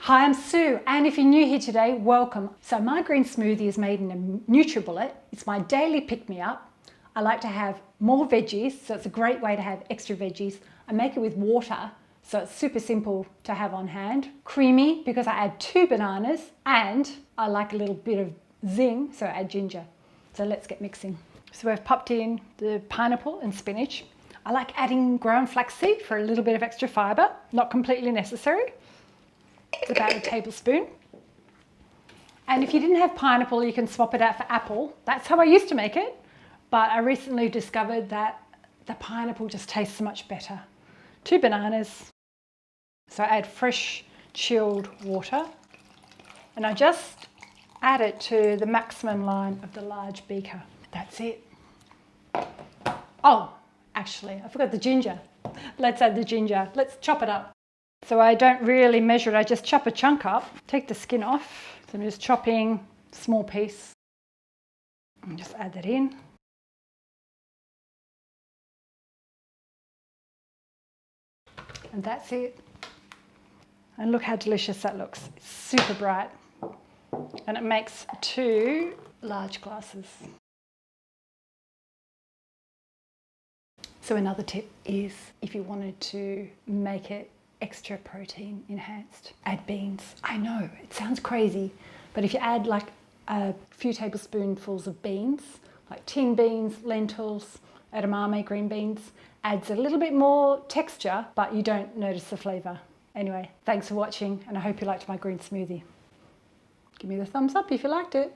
Hi, I'm Sue, and if you're new here today, welcome. So my green smoothie is made in a NutriBullet. It's my daily pick-me-up. I like to have more veggies, so it's a great way to have extra veggies. I make it with water, so it's super simple to have on hand. Creamy, because I add 2 bananas, and I like a little bit of zing, so I add ginger. So let's get mixing. So we've popped in the pineapple and spinach. I like adding ground flaxseed for a little bit of extra fibre, not completely necessary. It's about a tablespoon. And if you didn't have pineapple, you can swap it out for apple. That's how I used to make it, but I recently discovered that the pineapple just tastes so much better. 2 bananas. So I add fresh chilled water, and I just add it to the maximum line of the large beaker. That's it. Oh, actually, I forgot the ginger. Let's add the ginger. Let's chop it up. So I don't really measure it, I just chop a chunk up, take the skin off. So I'm just chopping a small piece and just add that in. And that's it. And look how delicious that looks. It's super bright. And it makes 2 large glasses. So another tip is if you wanted to make it extra protein enhanced, add beans. I know, it sounds crazy, but if you add like a few tablespoonfuls of beans, like tin beans, lentils, edamame green beans, adds a little bit more texture, but you don't notice the flavour. Anyway, thanks for watching, and I hope you liked my green smoothie. Give me the thumbs up if you liked it.